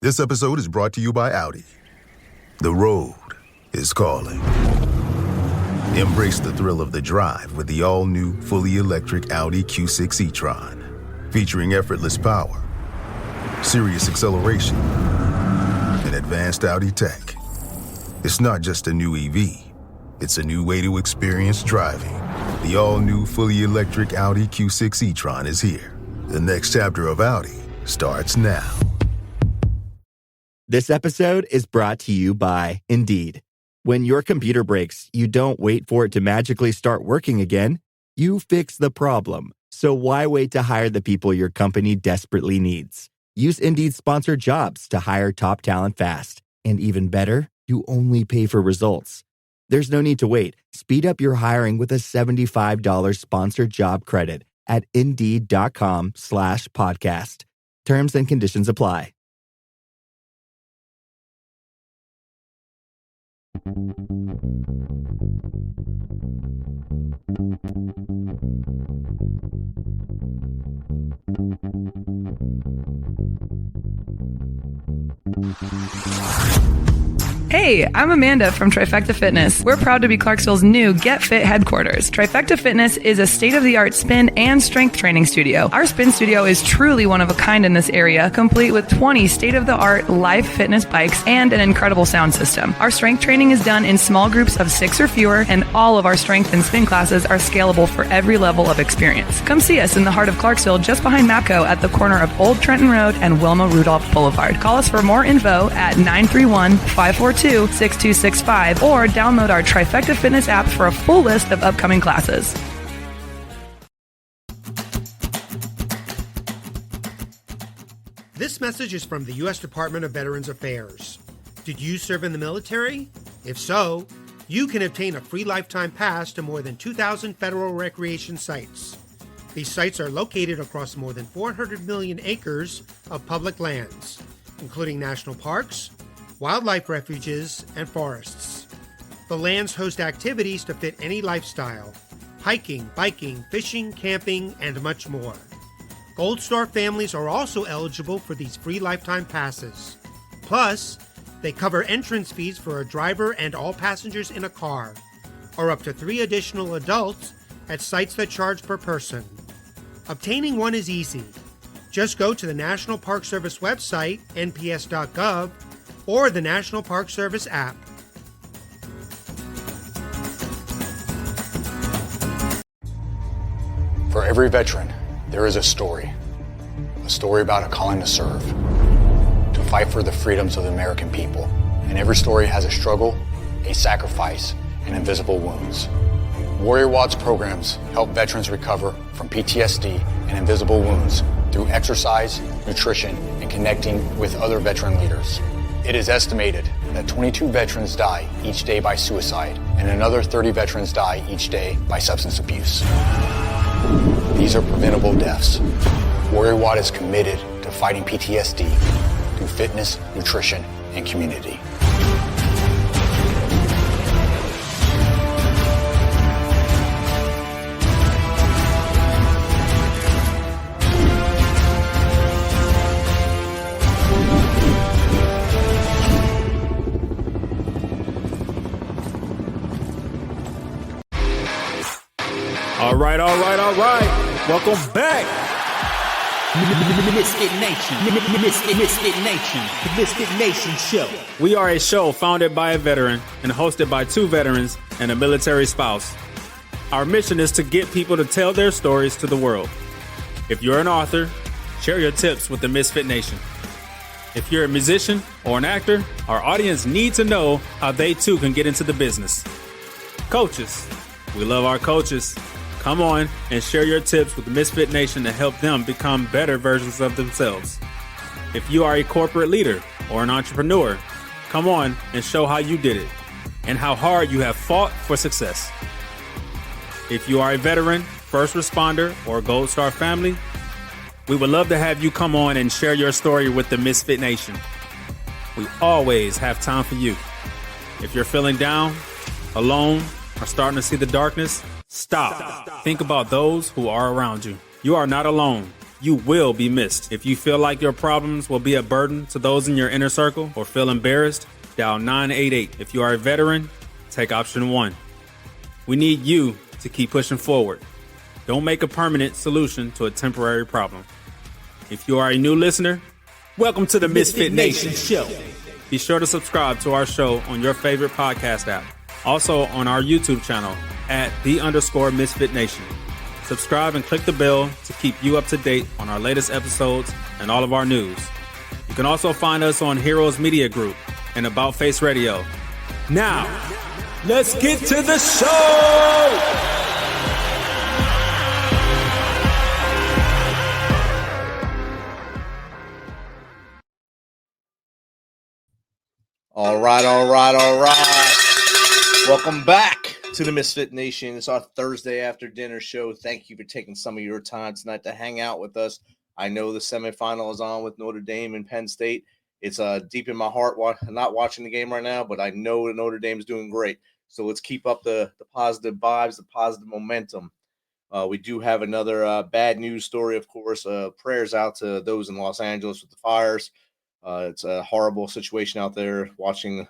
This episode is brought to you by Audi. The road is calling. Embrace the thrill of the drive with the all-new, fully electric Audi Q6 e-tron. Featuring effortless power, serious acceleration, and advanced Audi tech. It's not just a new EV. It's a new way to experience driving. The all-new, fully electric Audi Q6 e-tron is here. The next chapter of Audi starts now. This episode is brought to you by Indeed. When your computer breaks, you don't wait for it to magically start working again. You fix the problem. So why wait to hire the people your company desperately needs? Use Indeed's sponsored jobs to hire top talent fast. And even better, you only pay for results. There's no need to wait. Speed up your hiring with a $75 sponsored job credit at Indeed.com/podcast. Terms and conditions apply. Hey, I'm Amanda from Trifecta Fitness. We're proud to be Clarksville's new Get Fit headquarters. Trifecta Fitness is a state-of-the-art spin and strength training studio. Our spin studio is truly one of a kind in this area, complete with 20 state-of-the-art live fitness bikes and an incredible sound system. Our strength training is done in small groups of 6 or fewer, and all of our strength and spin classes are scalable for every level of experience. Come see us in the heart of Clarksville, just behind MAPCO at the corner of Old Trenton Road and Wilma Rudolph Boulevard. Call us for more info at 931-542-6265 or download our Trifecta Fitness app for a full list of upcoming classes. This message is from the U.S. Department of Veterans Affairs. Did you serve in the military? If so, you can obtain a free lifetime pass to more than 2,000 federal recreation sites. These sites are located across more than 400 million acres of public lands, including national parks, wildlife refuges, and forests. The lands host activities to fit any lifestyle: hiking, biking, fishing, camping, and much more. Gold Star families are also eligible for these free lifetime passes. Plus, they cover entrance fees for a driver and all passengers in a car, or up to 3 additional adults at sites that charge per person. Obtaining one is easy. Just go to the National Park Service website, nps.gov, or the National Park Service app. For every veteran, there is a story about a calling to serve, to fight for the freedoms of the American people. And every story has a struggle, a sacrifice, and invisible wounds. Warrior Watts programs help veterans recover from PTSD and invisible wounds through exercise, nutrition, and connecting with other veteran leaders. It is estimated that 22 veterans die each day by suicide, and another 30 veterans die each day by substance abuse. These are preventable deaths. Warrior Watt is committed to fighting PTSD through fitness, nutrition, and community. All right. Welcome back. MisFitNation. MisFitNation. The MisFitNation show. We are a show founded by a veteran and hosted by 2 veterans and a military spouse. Our mission is to get people to tell their stories to the world. If you're an author, share your tips with the Misfit Nation. If you're a musician or an actor, our audience needs to know how they too can get into the business. Coaches. We love our coaches. Come on and share your tips with the Misfit Nation to help them become better versions of themselves. If you are a corporate leader or an entrepreneur, come on and show how you did it and how hard you have fought for success. If you are a veteran, first responder, or Gold Star family, we would love to have you come on and share your story with the Misfit Nation. We always have time for you. If you're feeling down, alone, or starting to see the darkness, stop. Think about those who are around you. You are not alone. you will be missed. If you feel like your problems will be a burden to those in your inner circle or feel embarrassed, dial 988. If you are a veteran, take option 1. We need you to keep pushing forward. Don't make a permanent solution to a temporary problem. If you are a new listener, welcome to the Misfit Nation show. Be sure to subscribe to our show on your favorite podcast app. Also on our YouTube channel at _MisFitNation. Subscribe and click the bell to keep you up to date on our latest episodes and all of our news. You can also find us on Heroes Media Group and About Face Radio. Now, let's get to the show! All right. Welcome back to the Misfit Nation. It's our Thursday after dinner show. Thank you for taking some of your time tonight to hang out with us. I know the semifinal is on with Notre Dame and Penn State. It's deep in my heart. I'm not watching the game right now, but I know that Notre Dame is doing great. So let's keep up the positive vibes, the positive momentum. We do have another bad news story, of course. Prayers out to those in Los Angeles with the fires. It's a horrible situation out there. Watching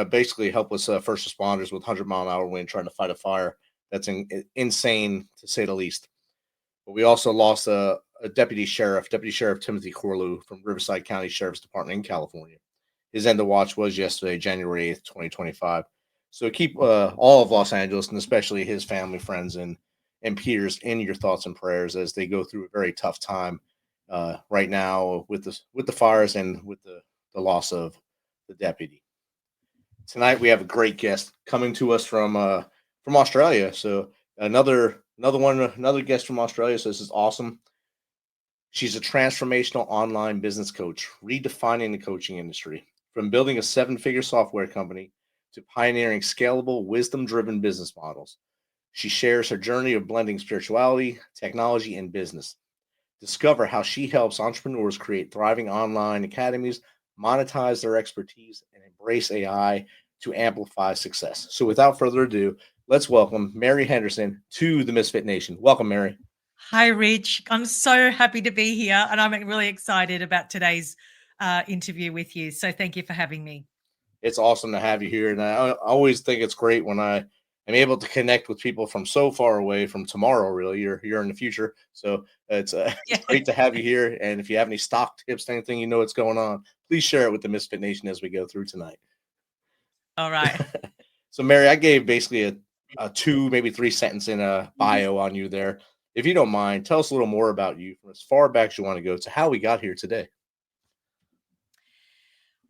basically helpless first responders with 100-mile-an-hour wind trying to fight a fire. That's insane, to say the least. But we also lost a Deputy Sheriff Timothy Corlew from Riverside County Sheriff's Department in California. His end of watch was yesterday, January 8th, 2025. So keep all of Los Angeles, and especially his family, friends, and peers in your thoughts and prayers as they go through a very tough time right now with the fires and with the loss of the deputy. Tonight we have a great guest coming to us from Australia. So another guest from Australia. So this is awesome. She's a transformational online business coach, redefining the coaching industry. From building a 7-figure software company to pioneering scalable, wisdom-driven business models. She shares her journey of blending spirituality, technology, and business. Discover how she helps entrepreneurs create thriving online academies, monetize their expertise, and embrace AI to amplify success. So without further ado, let's welcome Mary Henderson to the Misfit Nation. Welcome, Mary. Hi, Rich. I'm so happy to be here, and I'm really excited about today's interview with you. So thank you for having me. It's awesome to have you here. And I always think it's great when I am able to connect with people from so far away from tomorrow, really. You're in the future. So it's great to have you here. And if you have any stock tips, anything you know what's going on, please share it with the Misfit Nation as we go through tonight. All right. So, Mary, I gave basically a 2, maybe 3 sentence in a bio on you there. If you don't mind, tell us a little more about you from as far back as you want to go to how we got here today.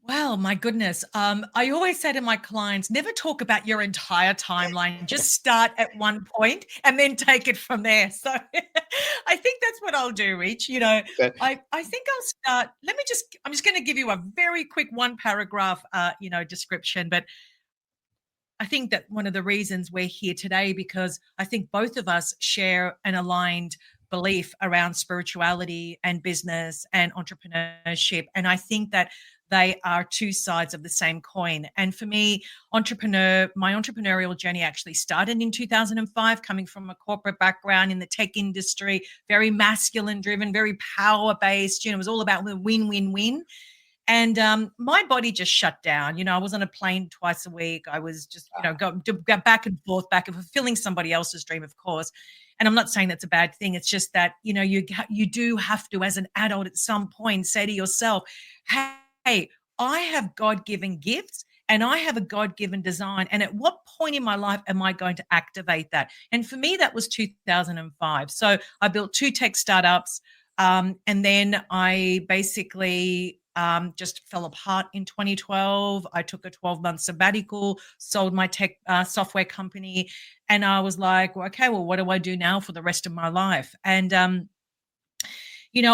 Wow, my goodness. I always say to my clients, never talk about your entire timeline. Just start at one point and then take it from there. So I think that's what I'll do, Rich. You know, okay. I think I'll start. I'm just going to give you a very quick 1-paragraph, description. But I think that one of the reasons we're here today, because I think both of us share an aligned belief around spirituality and business and entrepreneurship. And I think that they are two sides of the same coin. And for me, my entrepreneurial journey actually started in 2005, coming from a corporate background in the tech industry, very masculine driven, very power based. It was all about win, win, win. And my body just shut down. I was on a plane twice a week. I was just, go back and forth, fulfilling somebody else's dream, of course. And I'm not saying that's a bad thing. It's just that, you do have to, as an adult at some point, say to yourself, hey, I have God-given gifts and I have a God-given design. And at what point in my life am I going to activate that? And for me, that was 2005. So I built 2 tech startups. And then I basically just fell apart in 2012. I took a 12-month sabbatical, sold my tech software company. And I was like, okay, well, what do I do now for the rest of my life? And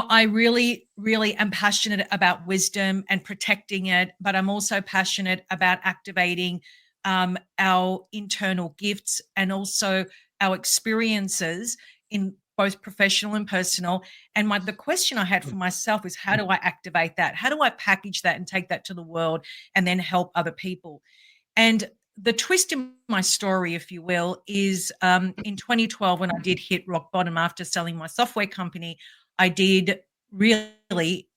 I really, really am passionate about wisdom and protecting it, but I'm also passionate about activating our internal gifts and also our experiences in both professional and personal. And the question I had for myself is, how do I activate that? How do I package that and take that to the world and then help other people? And the twist in my story, if you will, is in 2012, when I did hit rock bottom after selling my software company, I did really,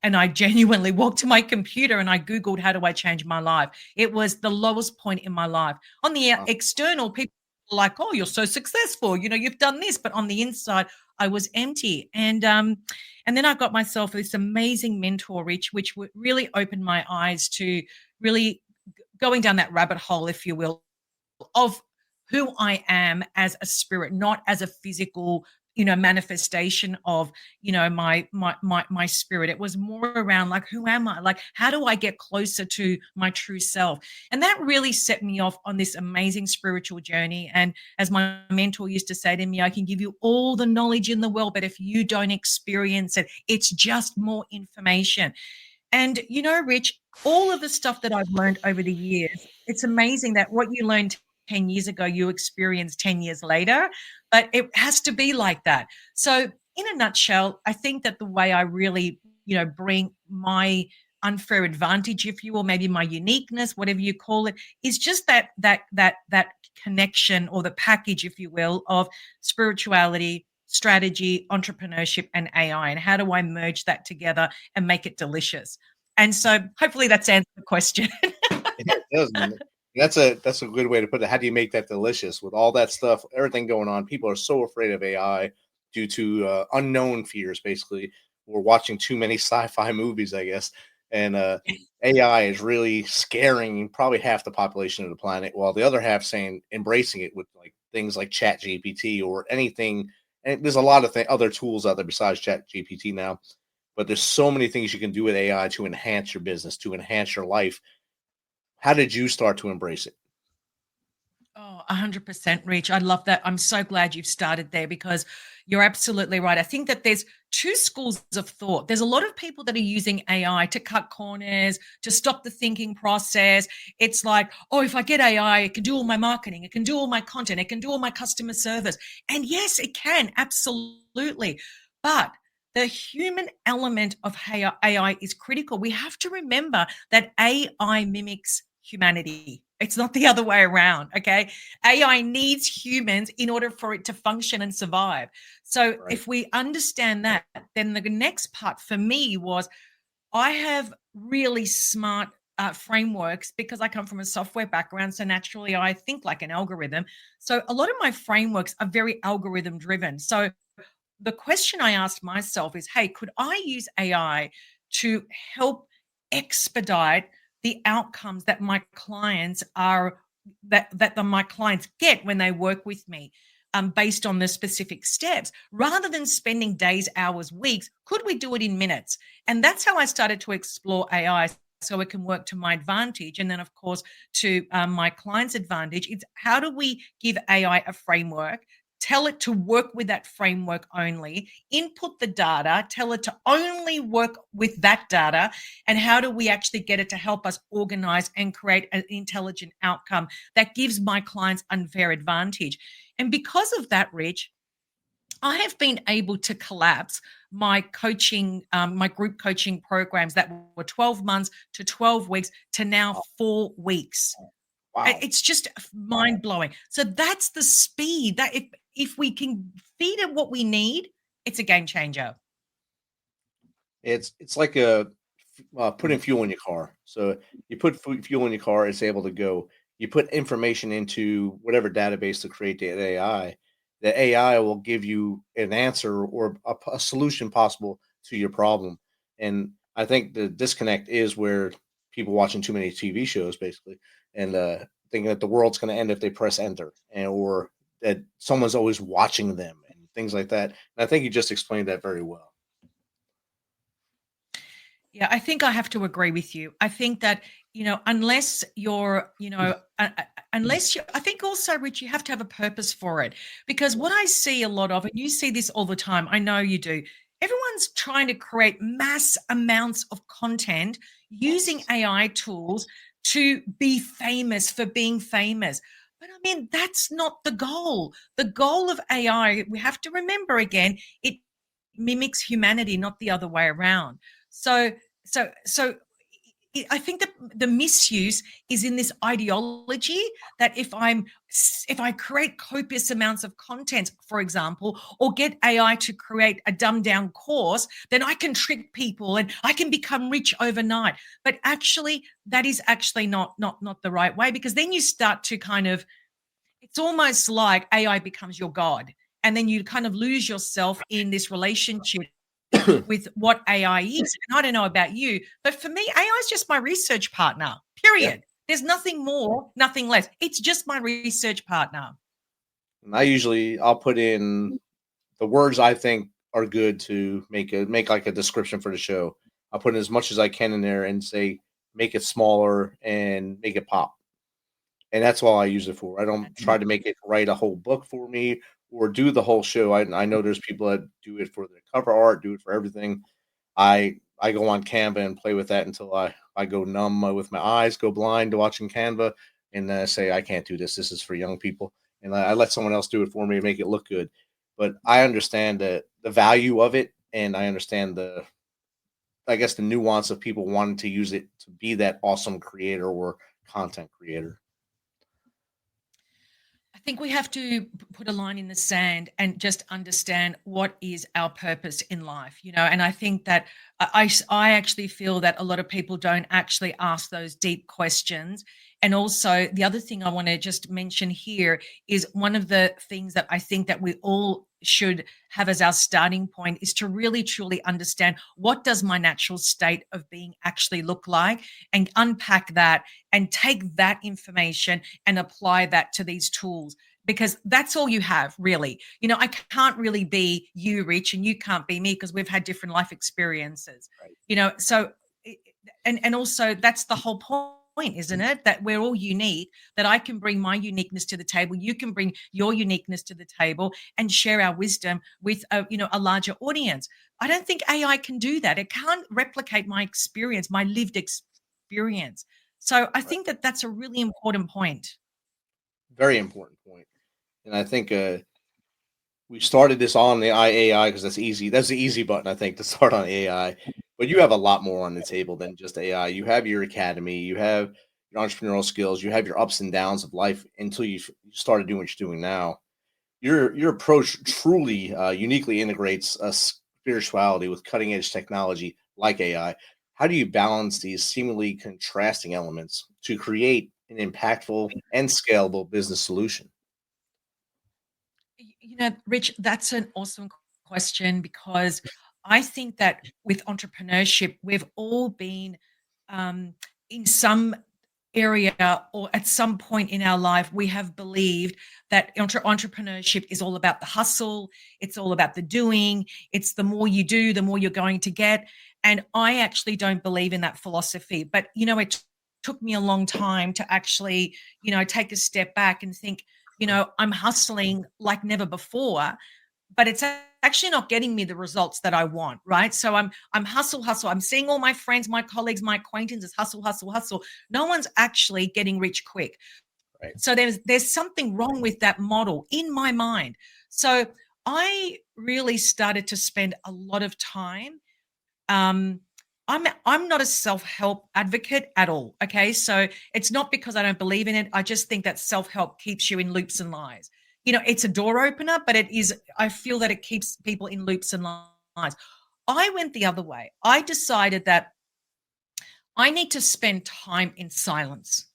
and I genuinely walked to my computer and I Googled, how do I change my life? It was the lowest point in my life. On the external, people were like, oh, you're so successful. You've done this. But on the inside, I was empty. And then I got myself this amazing mentor, Rich, which really opened my eyes to really going down that rabbit hole, if you will, of who I am as a spirit, not as a physical, manifestation of, my spirit. It was more around like, who am I? Like, how do I get closer to my true self? And that really set me off on this amazing spiritual journey. And as my mentor used to say to me, I can give you all the knowledge in the world, but if you don't experience it, it's just more information. And, Rich, all of the stuff that I've learned over the years, it's amazing that what you learned 10 years ago, you experience 10 years later, but it has to be like that. So in a nutshell, I think that the way I really, bring my unfair advantage, if you will, maybe my uniqueness, whatever you call it, is just that connection, or the package, if you will, of spirituality, strategy, entrepreneurship, and AI. And how do I merge that together and make it delicious? And so hopefully that's answered the question. It does, man. That's a good way to put it. How do you make that delicious with all that stuff, everything going on? People are so afraid of AI due to unknown fears. Basically, we're watching too many sci-fi movies, I guess, and AI is really scaring probably half the population of the planet, while the other half saying embracing it with like things like Chat GPT or anything. And there's a lot of other tools out there besides Chat GPT now, but there's so many things you can do with AI to enhance your business, to enhance your life. How did you start to embrace it? Oh, 100%, Rich. I love that. I'm so glad you've started there, because you're absolutely right. I think that there's two schools of thought. There's a lot of people that are using AI to cut corners, to stop the thinking process. It's like, oh, if I get AI, it can do all my marketing, it can do all my content, it can do all my customer service. And yes, it can, absolutely. But the human element of AI is critical. We have to remember that AI mimics humanity. It's not the other way around, okay? AI needs humans in order for it to function and survive. So if we understand that, then the next part for me was, I have really smart frameworks, because I come from a software background. So naturally, I think like an algorithm. So a lot of my frameworks are very algorithm driven. So the question I asked myself is, hey, could I use AI to help expedite the outcomes that my clients my clients get when they work with me, based on the specific steps, rather than spending days, hours, weeks? Could we do it in minutes? And that's how I started to explore AI, so it can work to my advantage. And then, of course, to my clients' advantage. It's how do we give AI a framework, tell it to work with that framework only, input the data, tell it to only work with that data, and how do we actually get it to help us organize and create an intelligent outcome that gives my clients unfair advantage. And because of that, Rich, I have been able to collapse my coaching, my group coaching programs that were 12 months to 12 weeks to now 4 weeks. Wow. It's just mind blowing. So that's the speed that if we can feed it what we need, it's a game changer. It's like putting fuel in your car. So you put fuel in your car, it's able to go. You put information into whatever database to create the AI. The AI will give you an answer or a solution possible to your problem. And I think the disconnect is where people watching too many TV shows, basically, and thinking that the world's going to end if they press enter, or that someone's always watching them and things like that. And I think you just explained that very well. Yeah, I think I have to agree with you. I think that, unless you're, I think also, Rich, you have to have a purpose for it. Because what I see a lot of, and you see this all the time, I know you do, everyone's trying to create mass amounts of content using AI tools to be famous for being famous. But I mean, that's not the goal. The goal of AI, we have to remember again, it mimics humanity, not the other way around. So I think that the misuse is in this ideology that if I create copious amounts of content, for example, or get AI to create a dumbed down course, then I can trick people and I can become rich overnight. But actually, that is actually not the right way, because then you start to kind of, it's almost like AI becomes your God. And then you kind of lose yourself in this relationship with what AI is. And I don't know about you, but for me, AI is just my research partner, period. Yeah. There's nothing more, nothing less. It's just my research partner. And I'll put in the words I think are good to make like a description for the show. I'll put in as much as I can in there and say make it smaller and make it pop. And that's all I use it for. I don't try to make it write a whole book for me or do the whole show. I know there's people that do it for the cover art, do it for everything. I go on Canva and play with that until I go numb with my eyes, go blind to watching Canva, and then I say I can't do this. This is for young people, and I let someone else do it for me and make it look good. But I understand the value of it, and I understand I guess the nuance of people wanting to use it to be that awesome creator or content creator. I think we have to put a line in the sand and just understand what is our purpose in life, and I think that I actually feel that a lot of people don't actually ask those deep questions. And also the other thing I want to just mention here is one of the things that I think that we all should have as our starting point is to really truly understand, what does my natural state of being actually look like, and unpack that and take that information and apply that to these tools, because that's all you have, really. I can't really be you, Rich, and you can't be me, because we've had different life experiences. Right. So and also that's the whole point, isn't it? That we're all unique, that I can bring my uniqueness to the table, you can bring your uniqueness to the table, and share our wisdom with a larger audience. I don't think AI can do that. It can't replicate my experience, my lived experience. So I think that that's a really important point. Very important point. And I think we started this on the AI because that's easy. That's the easy button, I think, to start on AI. But you have a lot more on the table than just AI. You have your academy, you have your entrepreneurial skills, you have your ups and downs of life until you started doing what you're doing now. Your approach truly uniquely integrates spirituality with cutting edge technology like AI. How do you balance these seemingly contrasting elements to create an impactful and scalable business solution? Rich, that's an awesome question, because I think that with entrepreneurship, we've all been in some area, or at some point in our life, we have believed that entrepreneurship is all about the hustle. It's all about the doing. It's the more you do, the more you're going to get. And I actually don't believe in that philosophy. But, it took me a long time to actually, take a step back and think, I'm hustling like never before, but it's actually not getting me the results that I want, right? So I'm hustle. I'm seeing all my friends, my colleagues, my acquaintances hustle. No one's actually getting rich quick. Right. So there's something wrong with that model in my mind. So I really started to spend a lot of time. I'm not a self-help advocate at all. Okay. So it's not because I don't believe in it. I just think that self-help keeps you in loops and lies. It's a door opener, but I feel that it keeps people in loops and lies. I went the other way. I decided that I need to spend time in silence,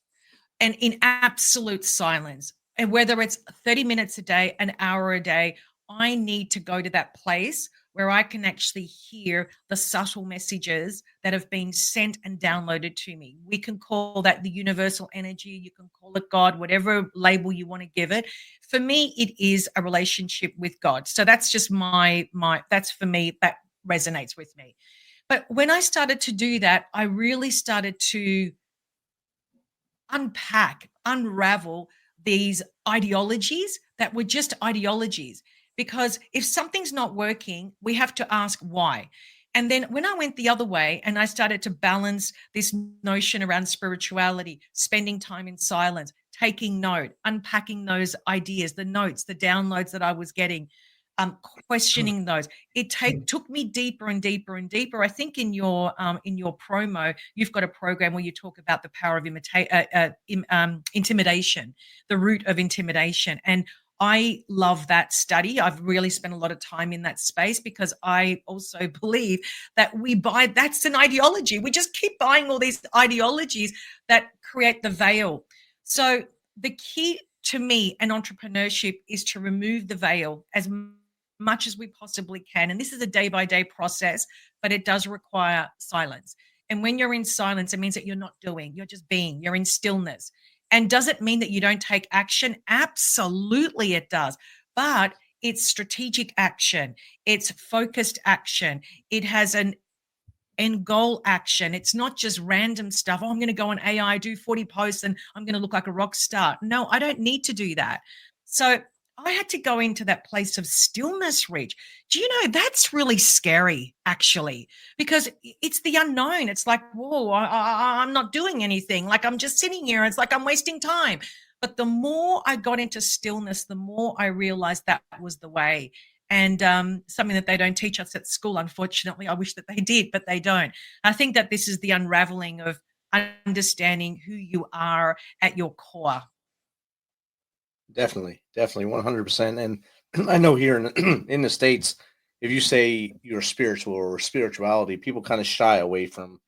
and in absolute silence. And whether it's 30 minutes a day, an hour a day, I need to go to that place where I can actually hear the subtle messages that have been sent and downloaded to me. We can call that the universal energy. You can call it God, whatever label you want to give it. For me, it is a relationship with God. So that's just that's for me, that resonates with me. But when I started to do that, I really started to unravel these ideologies that were just ideologies. Because if something's not working, we have to ask why. And then when I went the other way and I started to balance this notion around spirituality, spending time in silence, taking note, unpacking those ideas, the notes, the downloads that I was getting, questioning those. It took me deeper and deeper and deeper. I think in your promo, you've got a program where you talk about the power of intimidation, the root of intimidation. And I love that study. I've really spent a lot of time in that space because I also believe that that's an ideology. We just keep buying all these ideologies that create the veil. So the key to me and entrepreneurship is to remove the veil as much as we possibly can. And this is a day-by-day process, but it does require silence. And when you're in silence, it means that you're not doing, you're just being, you're in stillness. And does it mean that you don't take action? Absolutely it does. But it's strategic action. It's focused action. It has an end goal action. It's not just random stuff. Oh, I'm going to go on AI, do 40 posts, and I'm going to look like a rock star. No, I don't need to do that. So I had to go into that place of stillness, Rich. Do you know that's really scary, actually, because it's the unknown. It's like, whoa, I'm not doing anything. Like I'm just sitting here. It's like I'm wasting time. But the more I got into stillness, the more I realized that was the way. And something that they don't teach us at school, unfortunately. I wish that they did, but they don't. I think that this is the unraveling of understanding who you are at your core. Definitely, 100%. And I know here in the States, if you say you're spiritual or spirituality, people kind of shy away from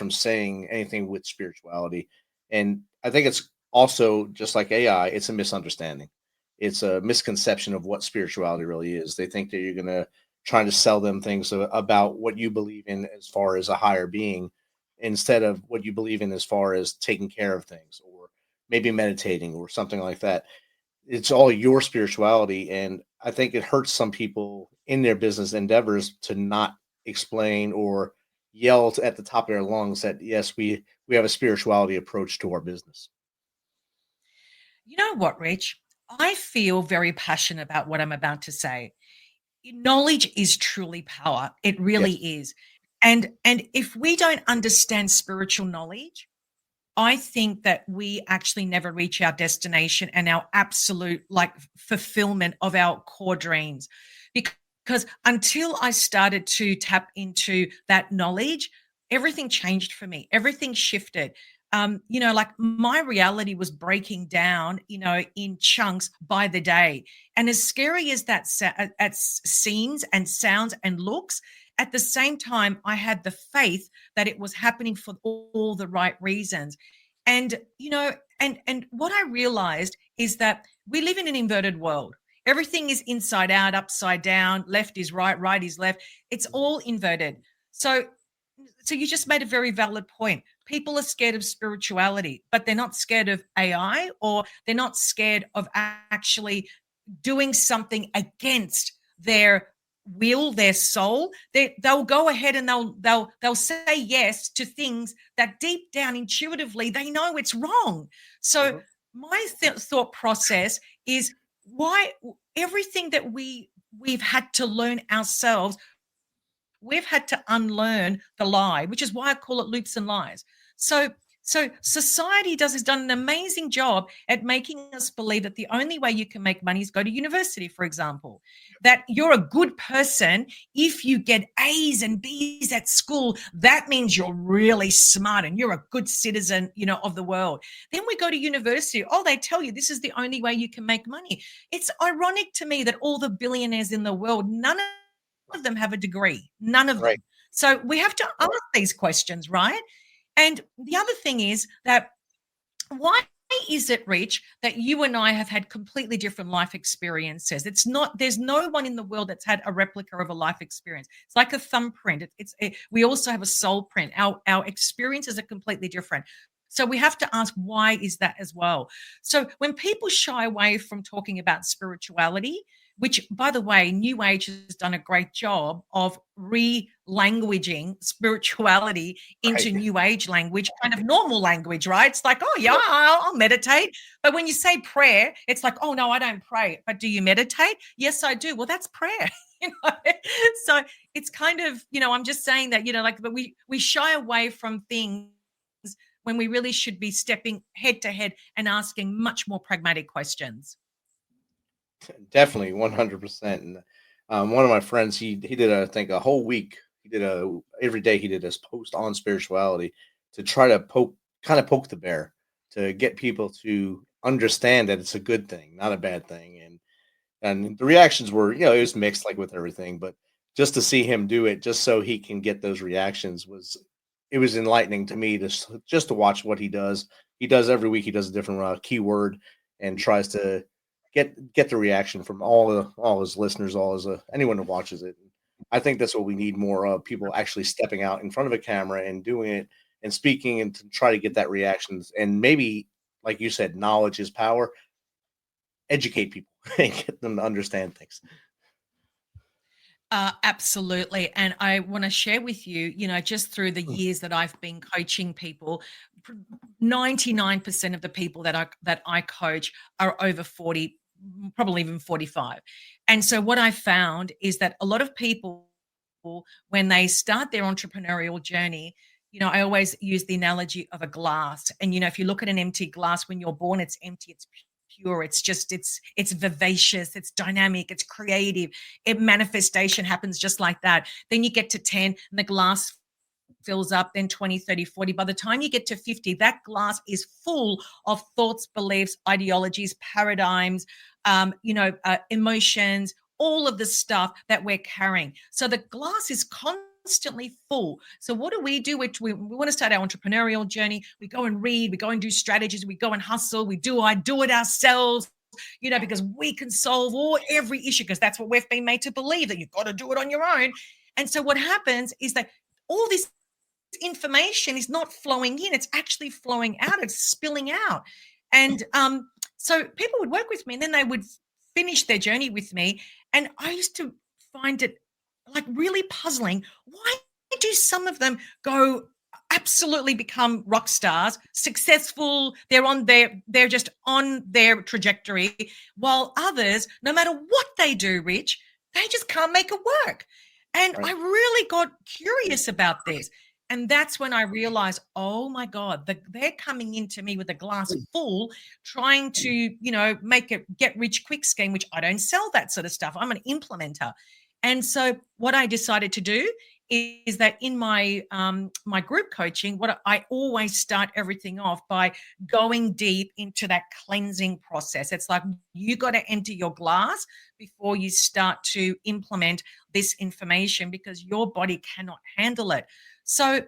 saying anything with spirituality. And I think it's also just like AI, it's a misunderstanding. It's a misconception of what spirituality really is. They think that you're going to try to sell them things about what you believe in as far as a higher being, instead of what you believe in as far as taking care of things, or maybe meditating or something like that. It's all your spirituality. And I think it hurts some people in their business endeavors to not explain or yell at the top of their lungs that, yes, we have a spirituality approach to our business. You know what, Rich? I feel very passionate about what I'm about to say. Knowledge is truly power. It really is. And if we don't understand spiritual knowledge, I think that we actually never reach our destination and our absolute fulfillment of our core dreams. Because until I started to tap into that knowledge, everything changed for me. Everything shifted. My reality was breaking down, in chunks by the day. And as scary as that seems and sounds and looks, at the same time, I had the faith that it was happening for all the right reasons. And, and what I realized is that we live in an inverted world. Everything is inside out, upside down, left is right, right is left. It's all inverted. So you just made a very valid point. People are scared of spirituality, but they're not scared of AI, or they're not scared of actually doing something against their will, their soul. They'll go ahead and they'll say yes to things that deep down intuitively they know it's wrong. So my thought process is why everything that we've had to learn ourselves, we've had to unlearn the lie, which is why I call it loops and lies. So society has done an amazing job at making us believe that the only way you can make money is go to university, for example, that you're a good person if you get A's and B's at school. That means you're really smart and you're a good citizen, of the world. Then we go to university. Oh, they tell you this is the only way you can make money. It's ironic to me that all the billionaires in the world, none of them have a degree, none of them. So we have to ask these questions, right? And the other thing is that why is it, Rich, that you and I have had completely different life experiences? There's no one in the world that's had a replica of a life experience. It's like a thumbprint. We also have a soul print. Our experiences are completely different. So we have to ask, why is that as well? So when people shy away from talking about spirituality, which, by the way, New Age has done a great job of re-languaging spirituality into New Age language, kind of normal language, right? It's like, oh, yeah, I'll meditate. But when you say prayer, it's like, oh, no, I don't pray. But do you meditate? Yes, I do. Well, that's prayer. So it's kind of, I'm just saying that, but we shy away from things when we really should be stepping head to head and asking much more pragmatic questions. Definitely 100%. And one of my friends, he did I think a whole week. He did every day he did his post on spirituality to try to poke the bear, to get people to understand that it's a good thing, not a bad thing. And the reactions were, it was mixed like with everything, but just to see him do it just so he can get those reactions was enlightening to me, just to watch what he does. He does every week, he does a different keyword and tries to get the reaction from all his listeners, all his anyone who watches it. I think that's what we need more of, people actually stepping out in front of a camera and doing it and speaking and to try to get that reactions. And maybe, like you said, knowledge is power. Educate people and get them to understand things. Absolutely. And I want to share with you, just through the years that I've been coaching people, 99% of the people that I coach are over 40, probably even 45. And so what I found is that a lot of people, when they start their entrepreneurial journey, I always use the analogy of a glass. And if you look at an empty glass when you're born, it's empty, it's pure, it's vivacious, it's dynamic, it's creative. Manifestation happens just like that. Then you get to 10 and the glass fills up, then 20, 30, 40. By the time you get to 50, that glass is full of thoughts, beliefs, ideologies, paradigms, emotions, all of the stuff that we're carrying. So the glass is constantly full. So what do? We want to start our entrepreneurial journey. We go and read, we go and do strategies, we go and hustle, I do it ourselves, because we can solve every issue, because that's what we've been made to believe, that you've got to do it on your own. And so what happens is that all this information is not flowing in, it's actually flowing out, it's spilling out. And so people would work with me and then they would finish their journey with me. And I used to find it like really puzzling. Why do some of them go absolutely become rock stars, successful, they're just on their trajectory, while others, no matter what they do, Rich, they just can't make it work? And I really got curious about this. And that's when I realized, oh my God, they're coming into me with a glass full, trying to, make a get rich quick scheme, which I don't sell that sort of stuff. I'm an implementer. And so what I decided to do is that in my my group coaching, what I always start everything off by going deep into that cleansing process. It's like you got to empty your glass before you start to implement this information, because your body cannot handle it. So,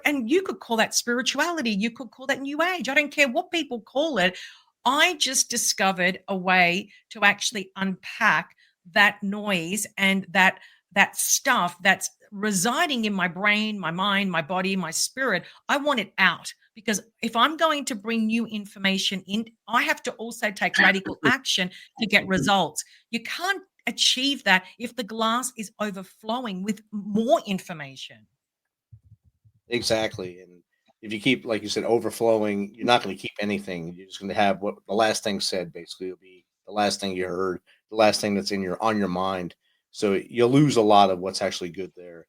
and you could call that spirituality, you could call that new age. I don't care what people call it. I just discovered a way to actually unpack that noise and that stuff that's residing in my brain, my mind, my body, my spirit. I want it out, because if I'm going to bring new information in, I have to also take radical action to get results. You can't achieve that if the glass is overflowing with more information. Exactly. And if you keep, like you said, overflowing, you're not going to keep anything. You're just going to have what the last thing said, basically. It'll be the last thing you heard, the last thing that's on your mind. So you'll lose a lot of what's actually good there.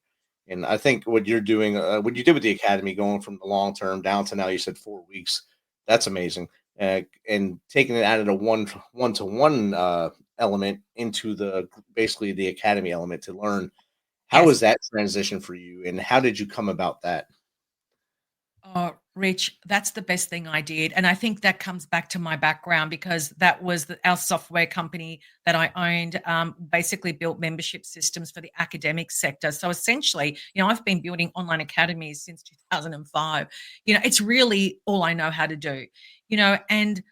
And I think what you're doing, what you did with the academy, going from the long term down to now, you said 4 weeks, that's amazing. And taking it out of the one to one element into basically the academy element to learn. How was that transition for you, and how did you come about that? Oh, Rich, that's the best thing I did. And I think that comes back to my background, because that was our software company that I owned, basically built membership systems for the academic sector. So essentially, I've been building online academies since 2005. It's really all I know how to do, and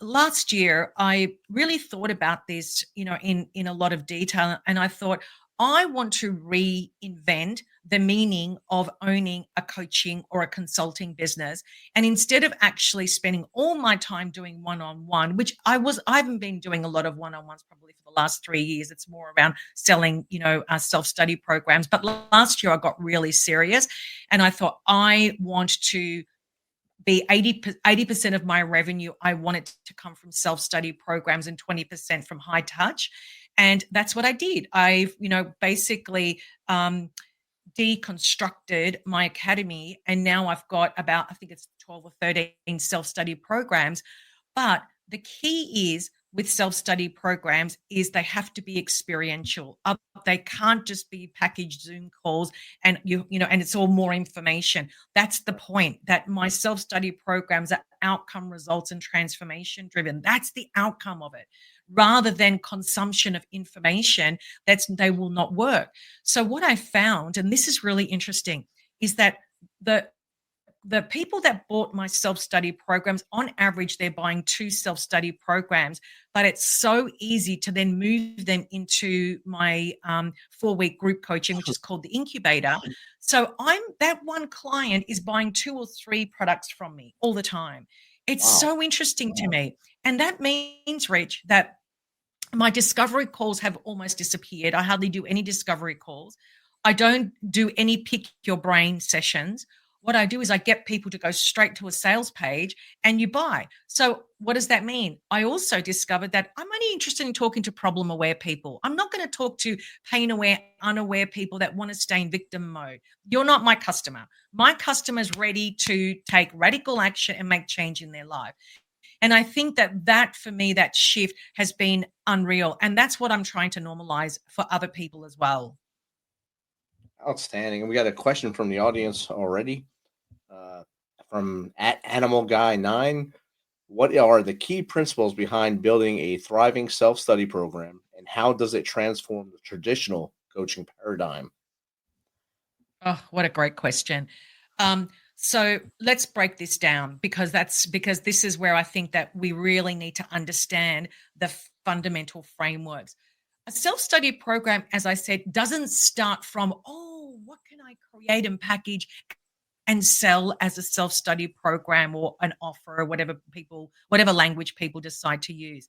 last year I really thought about this, in a lot of detail. And I thought, I want to reinvent the meaning of owning a coaching or a consulting business. And instead of actually spending all my time doing one-on-one, which I haven't been doing a lot of one-on-ones probably for the last 3 years. It's more around selling, self-study programs. But last year I got really serious and I thought, I want to be 80% of my revenue, I want it to come from self-study programs and 20% from high touch. And that's what I did. I've, basically deconstructed my academy. And now I've got about, I think it's 12 or 13 self-study programs. But the key is with self-study programs is they have to be experiential. They can't just be packaged Zoom calls and and it's all more information. That's the point, that my self-study programs are outcome, results, and transformation driven. That's the outcome of it, rather than consumption of information they will not work. So what I found, and this is really interesting, is that the people that bought my self-study programs, on average, they're buying 2 self-study programs, but it's so easy to then move them into my 4-week group coaching, which is called the incubator. So that one client is buying 2 or 3 products from me all the time. It's so interesting to me. And that means, Rich, that my discovery calls have almost disappeared. I hardly do any discovery calls. I don't do any pick your brain sessions. What I do is I get people to go straight to a sales page and you buy. So what does that mean? I also discovered that I'm only interested in talking to problem aware people. I'm not going to talk to pain aware, unaware people that want to stay in victim mode. You're not my customer. My customer is ready to take radical action and make change in their life. And I think that for me, that shift has been unreal. And that's what I'm trying to normalize for other people as well. Outstanding. And we got a question from the audience already. From @AnimalGuy9. What are the key principles behind building a thriving self-study program, and how does it transform the traditional coaching paradigm? Oh, what a great question. So let's break this down, because this is where I think that we really need to understand the fundamental frameworks. A self-study program, as I said, doesn't start from, what can I create and package and sell as a self-study program or an offer, or whatever language people decide to use.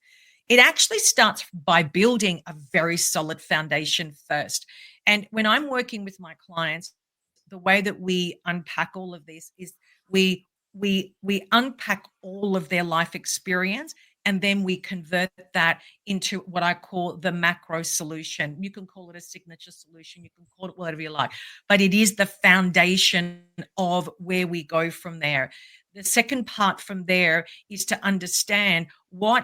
It actually starts by building a very solid foundation first. And when I'm working with my clients, the way that we unpack all of this is we unpack all of their life experience, and then we convert that into what I call the macro solution. You can call it a signature solution, you can call it whatever you like, but it is the foundation of where we go from there. The second part from there is to understand who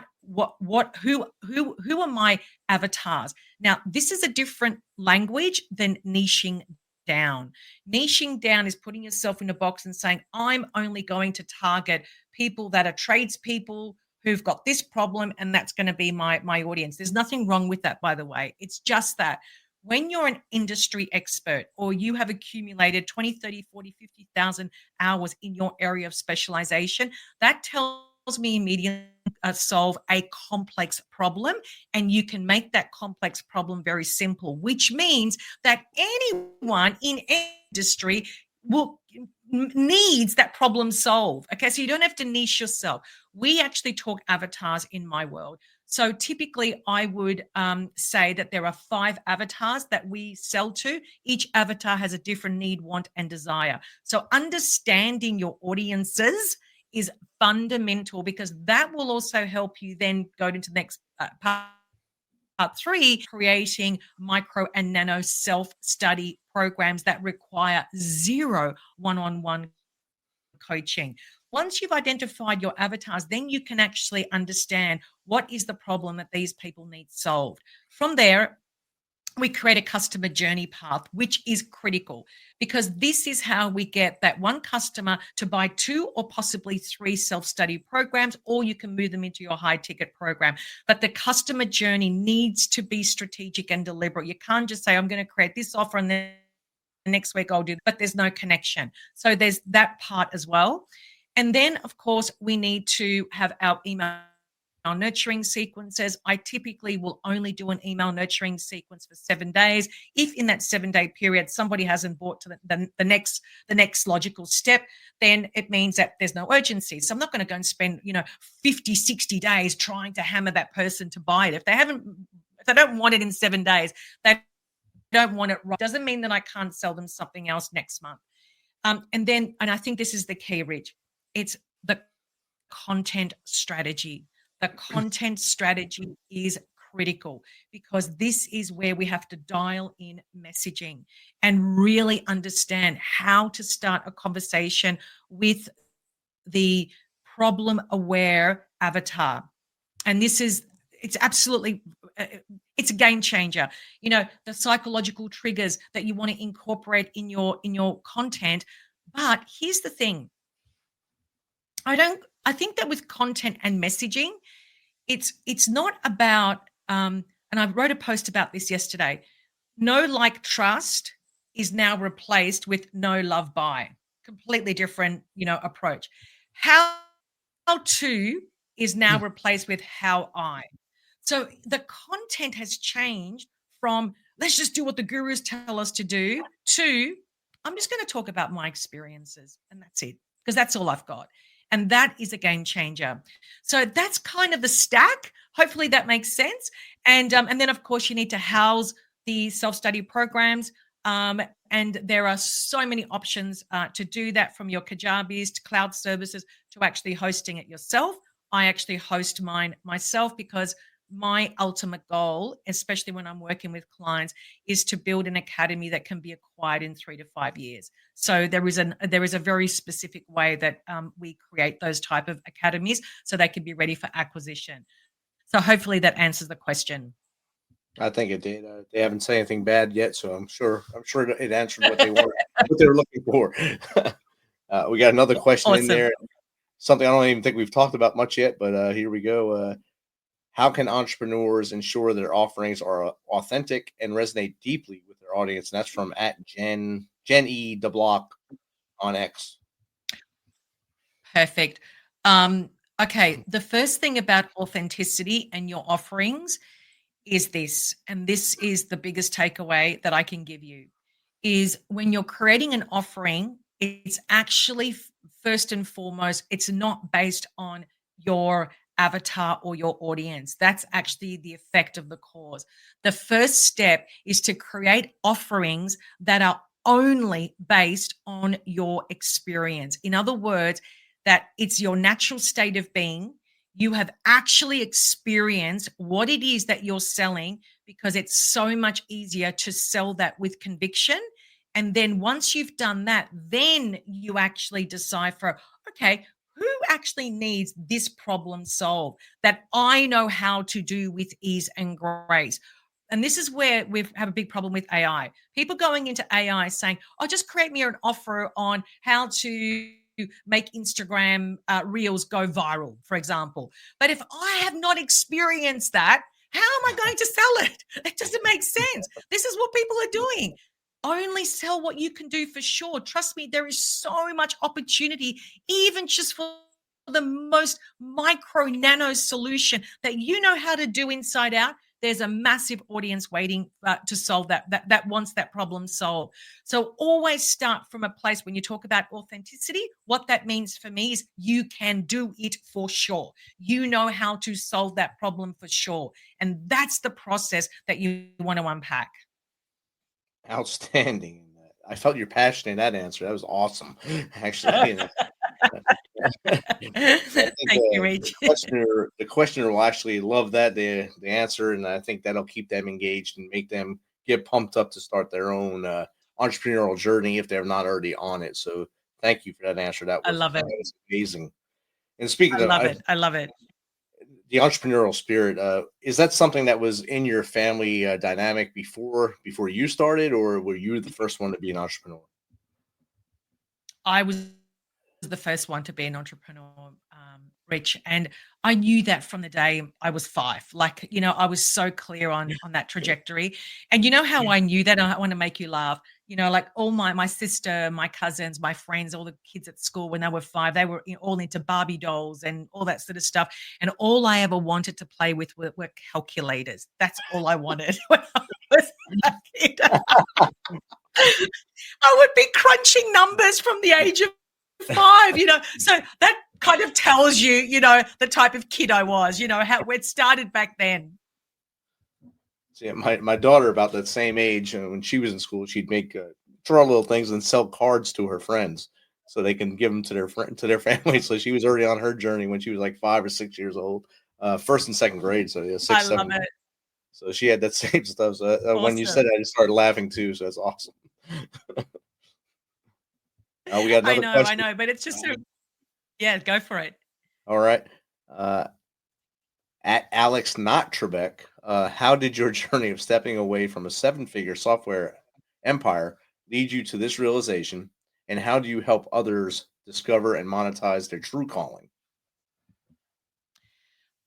are my avatars. Now, this is a different language than niching down. Niching down is putting yourself in a box and saying, I'm only going to target people that are tradespeople who've got this problem, and that's going to be my audience. There's nothing wrong with that, by the way. It's just that when you're an industry expert, or you have accumulated 20, 30, 40, 50,000 hours in your area of specialization, that tells me immediately solve a complex problem, and you can make that complex problem very simple, which means that anyone in industry needs that problem solved. Okay, so you don't have to niche yourself. We actually talk avatars in my world. So typically I would say that there are 5 avatars that we sell to. Each avatar has a different need, want, and desire. So understanding your audiences is fundamental, because that will also help you then go into the next part 3, creating micro and nano self-study programs that require 0 one-on-one coaching. Once you've identified your avatars, then you can actually understand what is the problem that these people need solved. From there, we create a customer journey path, which is critical, because this is how we get that one customer to buy 2 or possibly 3 self-study programs, or you can move them into your high ticket program. But the customer journey needs to be strategic and deliberate. You can't just say, I'm going to create this offer and then next week I'll do, but there's no connection. So there's that part as well. And then, of course, we need to have our email nurturing sequences. I typically will only do an email nurturing sequence for 7 days. If in that 7-day period somebody hasn't bought to the next logical step, then it means that there's no urgency. So I'm not going to go and spend 50, 60 days trying to hammer that person to buy it. If they don't want it in 7 days, they don't want it right. Doesn't mean that I can't sell them something else next month. And I think this is the key, Rich. It's the content strategy. The content strategy is critical, because this is where we have to dial in messaging and really understand how to start a conversation with the problem aware avatar. And this is it's absolutely, it's a game changer. The psychological triggers that you want to incorporate in your content. But here's the thing. I think that with content and messaging, it's not about, and I wrote a post about this yesterday. Know, like, trust is now replaced with know, love, buy. Completely different, approach. How to is now replaced with how I. So the content has changed from let's just do what the gurus tell us to do to I'm just going to talk about my experiences and that's it, because that's all I've got. And that is a game changer. So that's kind of the stack. Hopefully that makes sense. And then, of course, you need to house the self-study programs. And there are so many options to do that, from your Kajabis to cloud services to actually hosting it yourself. I actually host mine myself because my ultimate goal, especially when I'm working with clients, is to build an academy that can be acquired in 3 to 5 years. So there is a very specific way that we create those type of academies so they can be ready for acquisition. So hopefully that answers the question. I think it did. They haven't said anything bad yet, so I'm sure it answered what they were looking for. We got another question in there. Something I don't even think we've talked about much yet, but here we go. How can entrepreneurs ensure their offerings are authentic and resonate deeply with their audience? And that's from @Jen E. DeBlock on X. Perfect. Okay, the first thing about authenticity and your offerings is this, and this is the biggest takeaway that I can give you, is when you're creating an offering, it's actually first and foremost, it's not based on your avatar or your audience. That's actually the effect of the cause. The first step is to create offerings that are only based on your experience. In other words, that it's your natural state of being. You have actually experienced what it is that you're selling, because it's so much easier to sell that with conviction. And then once you've done that, then you actually decipher, okay, who actually needs this problem solved that I know how to do with ease and grace? And this is where we have a big problem with AI. People going into AI saying, oh, just create me an offer on how to make Instagram reels go viral, for example. But if I have not experienced that, how am I going to sell it? It doesn't make sense. This is what people are doing. Only sell what you can do for sure. Trust me, there is so much opportunity, even just for the most micro nano solution that you know how to do inside out. There's a massive audience waiting to solve that wants that problem solved. So always start from a place when you talk about authenticity. What that means for me is you can do it for sure. You know how to solve that problem for sure. And that's the process that you want to unpack. Outstanding. I felt your passion in that answer. That was awesome. Actually, Thank you, Rich. The questioner will actually love the answer, and I think that'll keep them engaged and make them get pumped up to start their own entrepreneurial journey if they're not already on it. So thank you for that answer. That was, I love it. That was amazing. And speaking I love it. The entrepreneurial spirit, is that something that was in your family dynamic before you started, or were you the first one to be an entrepreneur? I was the first one to be an entrepreneur, Rich, and I knew that from the day I was 5. Like, I was so clear on that trajectory. And you know how I knew that? I want to make you laugh. Like all my sister, my cousins, my friends, all the kids at school when they were 5, they were all into Barbie dolls and all that sort of stuff. And all I ever wanted to play with were calculators. That's all I wanted when I was a kid. I would be crunching numbers from the age of 5, so that kind of tells you, the type of kid I was, how it started back then. So, yeah, my daughter, about that same age, when she was in school, she'd make draw little things and sell cards to her friends so they can give them to their family. So she was already on her journey when she was like 5 or 6 years old, first and second grade. So yeah, 6, I 7. love it. So she had that same stuff. So Awesome. When you said it, I just started laughing too. So that's awesome. We got another question. I know, but it's just yeah, go for it. All right. At Alex Not Trebek, how did your journey of stepping away from a seven-figure software empire lead you to this realization? And how do you help others discover and monetize their true calling?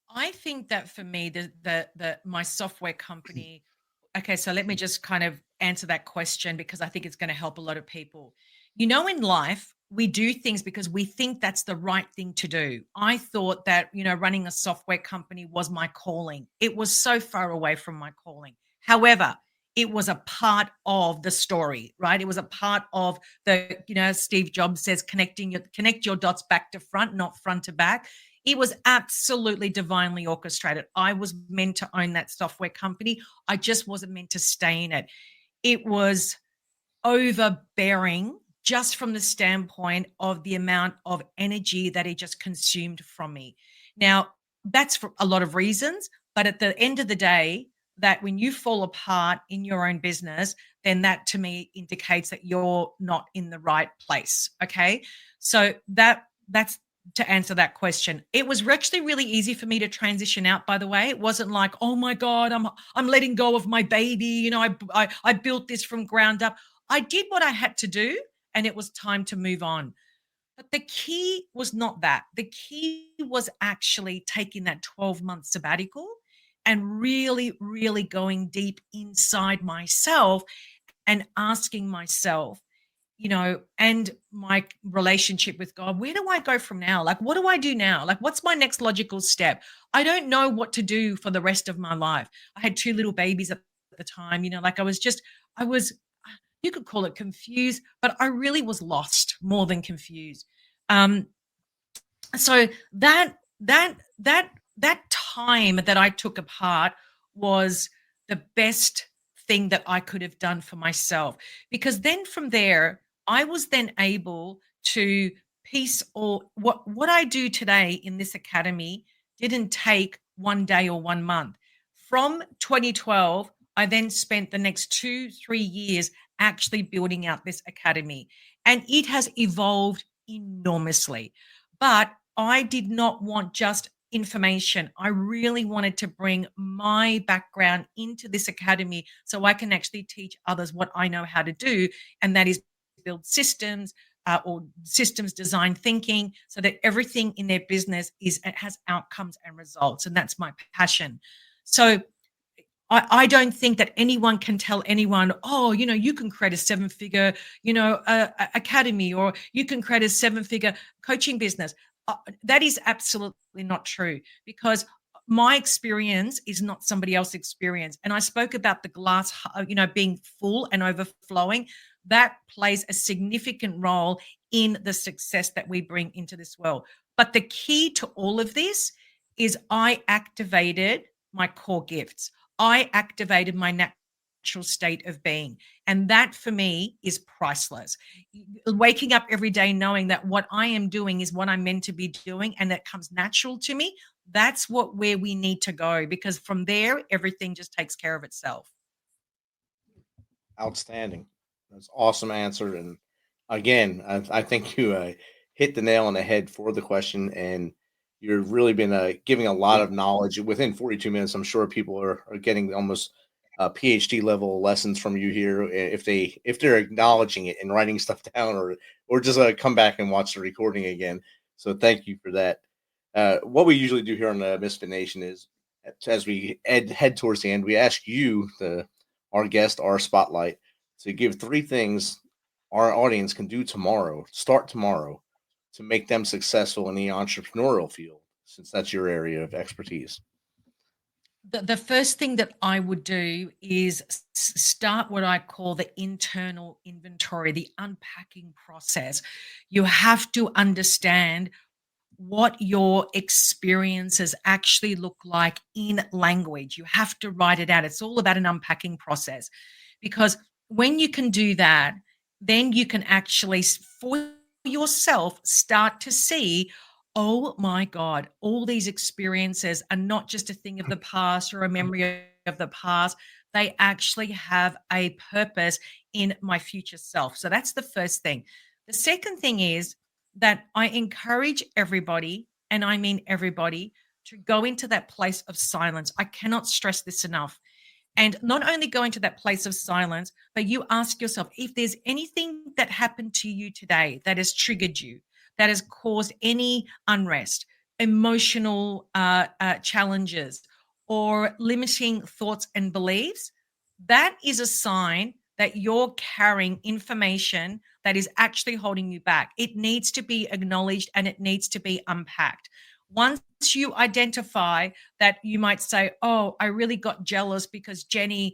I think that for me, the my software company. Okay, so let me just kind of answer that question because I think it's going to help a lot of people. In life, we do things because we think that's the right thing to do. I thought that, running a software company was my calling. It was so far away from my calling. However, it was a part of the story, right? It was a part of Steve Jobs says connect your dots back to front, not front to back. It was absolutely divinely orchestrated. I was meant to own that software company. I just wasn't meant to stay in it. It was overbearing just from the standpoint of the amount of energy that it just consumed from me. Now, that's for a lot of reasons, but at the end of the day, that when you fall apart in your own business, then that to me indicates that you're not in the right place. Okay. So that's to answer that question. It was actually really easy for me to transition out, by the way. It wasn't like, oh my God, I'm letting go of my baby. I built this from ground up. I did what I had to do, and it was time to move on. But the key was not that. The key was actually taking that 12-month sabbatical and really, really going deep inside myself and asking myself, and my relationship with God, where do I go from now? Like, what do I do now? Like, what's my next logical step? I don't know what to do for the rest of my life. I had two little babies at the time, like I was, you could call it confused, but I really was lost more than confused. Um, so that time that I took apart was the best thing that I could have done for myself, because then from there I was then able to piece all what I do today in this academy didn't take one day or 1 month. From 2012, I then spent the next 2-3 years actually building out this academy, and it has evolved enormously. But I did not want just information. I really wanted to bring my background into this academy so I can actually teach others what I know how to do, and that is build systems or systems design thinking so that everything in their business has outcomes and results. And that's my passion. So I don't think that anyone can tell anyone, oh, you can create a seven-figure, academy, or you can create a seven-figure coaching business. That is absolutely not true, because my experience is not somebody else's experience. And I spoke about the glass, being full and overflowing. That plays a significant role in the success that we bring into this world. But the key to all of this is I activated my core gifts. I activated my natural state of being. And that for me is priceless. Waking up every day knowing that what I am doing is what I'm meant to be doing and that comes natural to me, that's where we need to go, because from there, everything just takes care of itself. Outstanding. That's awesome answer. And again, I think you hit the nail on the head for the question, and you've really been giving a lot of knowledge within 42 minutes. I'm sure people are getting almost PhD level lessons from you here if they're acknowledging it and writing stuff down, or just come back and watch the recording again. So thank you for that. What we usually do here on the Misfit Nation is, as we head towards the end, we ask you, our guest, our spotlight, to give 3 things our audience can do start tomorrow, to make them successful in the entrepreneurial field, since that's your area of expertise. The first thing that I would do is start what I call the internal inventory, the unpacking process. You have to understand what your experiences actually look like in language. You have to write it out. It's all about an unpacking process, because when you can do that, then you can actually, for yourself, start to see, oh my God, all these experiences are not just a thing of the past or a memory of the past. They actually have a purpose in my future self. So that's the first thing. The second thing is that I encourage everybody, and I mean everybody, to go into that place of silence. I cannot stress this enough. And not only go into that place of silence, but you ask yourself, if there's anything that happened to you today that has triggered you, that has caused any unrest, emotional challenges, or limiting thoughts and beliefs, that is a sign that you're carrying information that is actually holding you back. It needs to be acknowledged and it needs to be unpacked. Once you identify that, you might say, oh, I really got jealous because Jenny,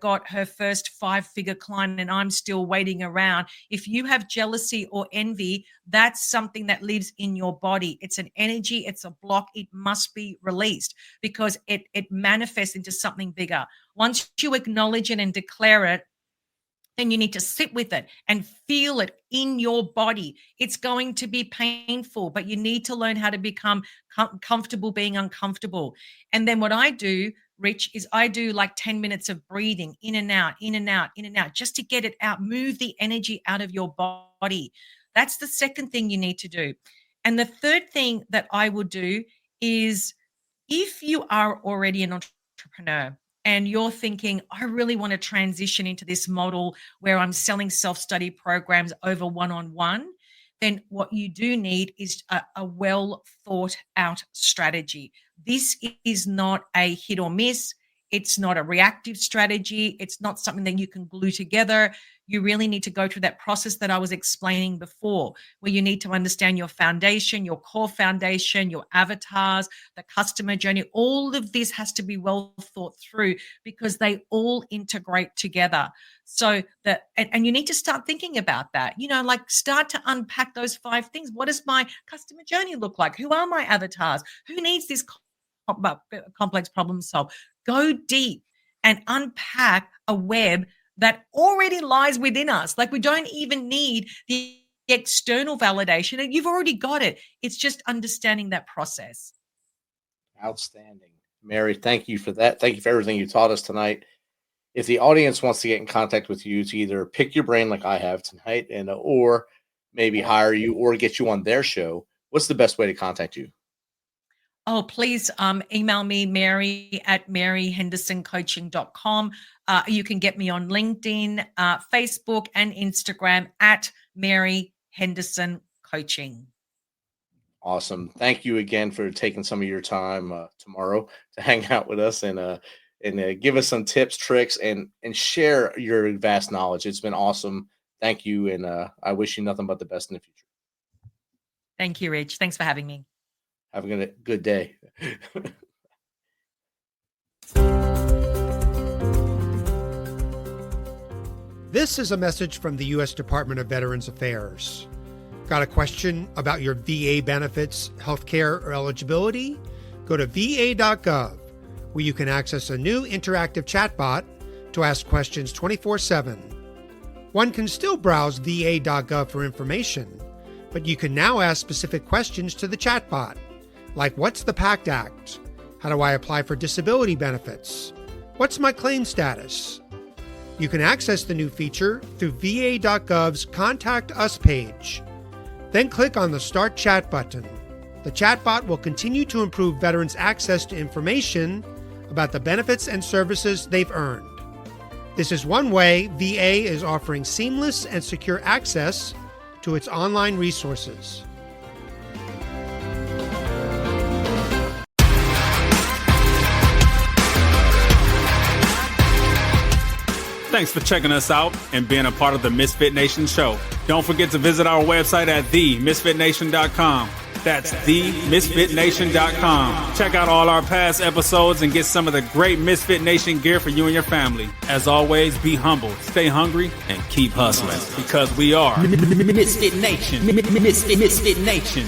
got her first 5-figure client and I'm still waiting around. If you have jealousy or envy, that's something that lives in your body. It's an energy, it's a block. It must be released because it manifests into something bigger. Once you acknowledge it and declare it, then you need to sit with it and feel it in your body. It's going to be painful, but you need to learn how to become comfortable being uncomfortable. And then what I do, Rich, is I do like 10 minutes of breathing in and out, in and out, in and out, just to get it out, move the energy out of your body. That's the second thing you need to do. And the third thing that I would do is, if you are already an entrepreneur, and you're thinking, I really want to transition into this model where I'm selling self-study programs over one-on-one, then what you do need is a well thought out strategy. This is not a hit or miss. It's not a reactive strategy. It's not something that you can glue together. You really need to go through that process that I was explaining before, where you need to understand your foundation, your core foundation, your avatars, the customer journey. All of this has to be well thought through because they all integrate together. So and you need to start thinking about that, like start to unpack those 5 things. What does my customer journey look like? Who are my avatars? Who needs this complex problem solved? Go deep and unpack a web that already lies within us. Like, we don't even need the external validation. You've already got it. It's just understanding that process. Outstanding. Mary, thank you for that. Thank you for everything you taught us tonight. If the audience wants to get in contact with you to either pick your brain like I have tonight or maybe hire you or get you on their show, what's the best way to contact you? Oh, please email me, Mary at maryhendersoncoaching.com. You can get me on LinkedIn, Facebook, and Instagram at Mary Henderson Coaching. Awesome. Thank you again for taking some of your time tomorrow to hang out with us and give us some tips, tricks, and share your vast knowledge. It's been awesome. Thank you. And I wish you nothing but the best in the future. Thank you, Rich. Thanks for having me. Have a good day. This is a message from the U.S. Department of Veterans Affairs. Got a question about your VA benefits, healthcare, or eligibility? Go to va.gov, where you can access a new interactive chatbot to ask questions 24/7. One can still browse va.gov for information, but you can now ask specific questions to the chatbot, like what's the PACT Act? How do I apply for disability benefits? What's my claim status? You can access the new feature through va.gov's Contact Us page. Then click on the Start Chat button. The chatbot will continue to improve veterans' access to information about the benefits and services they've earned. This is one way VA is offering seamless and secure access to its online resources. Thanks for checking us out and being a part of the Misfit Nation show. Don't forget to visit our website at themisfitnation.com. That's themisfitnation.com. Check out all our past episodes and get some of the great Misfit Nation gear for you and your family. As always, be humble, stay hungry, and keep hustling because we are Misfit Nation. Misfit Nation.